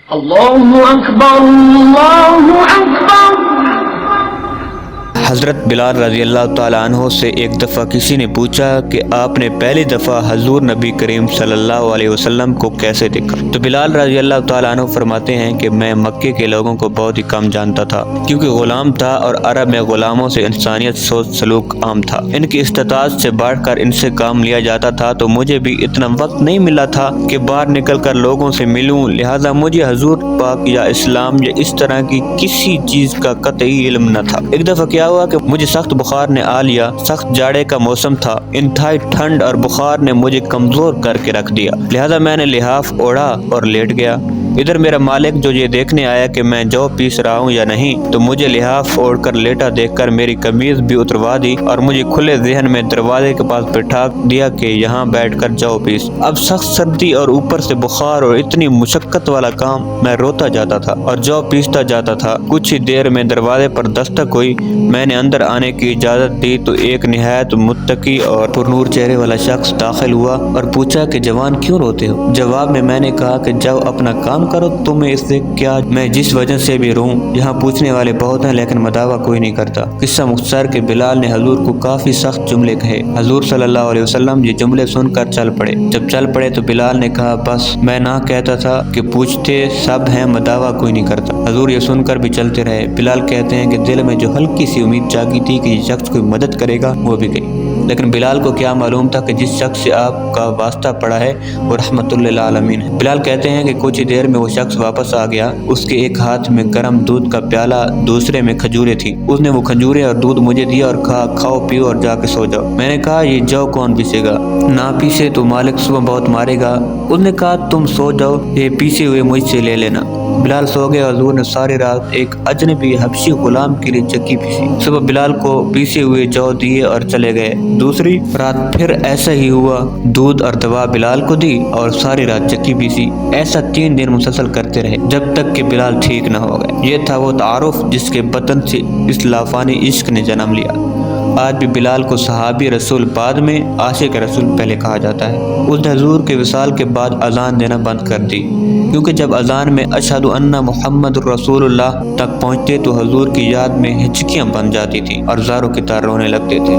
اللہ اکبر اللہ اکبر۔ حضرت بلال رضی اللہ تعالیٰ عنہ سے ایک دفعہ کسی نے پوچھا کہ آپ نے پہلی دفعہ حضور نبی کریم صلی اللہ علیہ وسلم کو کیسے دیکھا؟ تو بلال رضی اللہ تعالیٰ عنہ فرماتے ہیں کہ میں مکے کے لوگوں کو بہت ہی کم جانتا تھا، کیونکہ غلام تھا اور عرب میں غلاموں سے انسانیت سوچ سلوک عام تھا۔ ان کی استطاعت سے بڑھ کر ان سے کام لیا جاتا تھا، تو مجھے بھی اتنا وقت نہیں ملا تھا کہ باہر نکل کر لوگوں سے ملوں، لہٰذا مجھے حضور پاک یا اسلام یا اس طرح کی کسی چیز کا قطعی علم نہ تھا۔ ایک دفعہ کیا ہوا کہ مجھے سخت بخار نے آ لیا۔ سخت جاڑے کا موسم تھا، انتہائی ٹھنڈ اور بخار نے مجھے کمزور کر کے رکھ دیا، لہذا میں نے لحاف اوڑھا اور لیٹ گیا۔ ادھر میرا مالک جو یہ دیکھنے آیا کہ میں جو پیس رہا ہوں یا نہیں، تو مجھے لحاف اوڑھ کر لیٹا دیکھ کر میری قمیض بھی اتروا دی اور مجھے کھلے ذہن میں دروازے کے پاس بٹھا دیا کہ یہاں بیٹھ کر جو پیس۔ اب سخت سردی اور اوپر سے بخار اور اتنی مشقت والا کام، میں روتا جاتا تھا اور جو پیستا جاتا تھا۔ کچھ ہی دیر میں دروازے پر دستک ہوئی، میں نے اندر آنے کی اجازت دی تو ایک نہایت متقی اور پرنور چہرے والا شخص داخل ہوا اور پوچھا کہ جوان کیوں روتے ہو؟ جواب میں نے کہا کہ جب اپنا کام کرو تمہیں اس سے کیا، میں جس وجہ سے بھی روں۔ یہاں پوچھنے والے بہت ہیں لیکن مداوع کوئی نہیں کرتا۔ قصہ مختصر کہ بلال نے حضور کو کافی سخت جملے کہے۔ حضور صلی اللہ علیہ وسلم یہ جملے سن کر چل پڑے۔ جب چل پڑے تو بلال نے کہا بس میں نہ کہتا تھا کہ پوچھتے سب ہیں، مداوع کوئی نہیں کرتا۔ حضور یہ سن کر بھی چلتے رہے۔ بلال کہتے ہیں کہ دل میں جو ہلکی سی امید جاگی تھی کہ یہ شخص کوئی مدد کرے گا وہ بھی گئی، لیکن بلال کو کیا معلوم تھا کہ جس شخص سے آپ کا واسطہ پڑا ہے وہ رحمت للعالمین ہے۔ بلال کہتے ہیں کہ کچھ ہی دیر میں وہ شخص واپس آ گیا۔ اس کے ایک ہاتھ میں گرم دودھ کا پیالہ، دوسرے میں کھجوریں تھیں۔ اس نے وہ کھجوریں اور دودھ مجھے دیا اور کہا کھاؤ پیو اور جا کے سو جاؤ۔ میں نے کہا یہ جو کون پیسے گا؟ نہ پیسے تو مالک صبح بہت مارے گا۔ اس نے کہا تم سو جاؤ، یہ پیسے ہوئے مجھ سے لے لینا۔ بلال سو گئے۔ حضور نے ساری رات ایک اجنبی حبشی غلام کے لیے چکی پیسی۔ صبح بلال کو پیسے ہوئے جو دیے اور چلے گئے۔ دوسری رات پھر ایسا ہی ہوا، دودھ اور دوا بلال کو دی اور ساری رات چکی پیسی۔ ایسا 3 دن مسلسل کرتے رہے جب تک کہ بلال ٹھیک نہ ہو گئے۔ یہ تھا وہ تعارف جس کے بطن سے اس لافانی عشق نے جنم لیا۔ آج بھی بلال کو صحابی رسول بعد میں عاشق رسول پہلے کہا جاتا ہے۔ اس نے حضور کے وصال کے بعد اذان دینا بند کر دی، کیونکہ جب اذان میں اشہد ان محمد رسول اللہ تک پہنچتے تو حضور کی یاد میں ہچکیاں بن جاتی تھیں اور زاروں کی طرح رونے لگتے تھے۔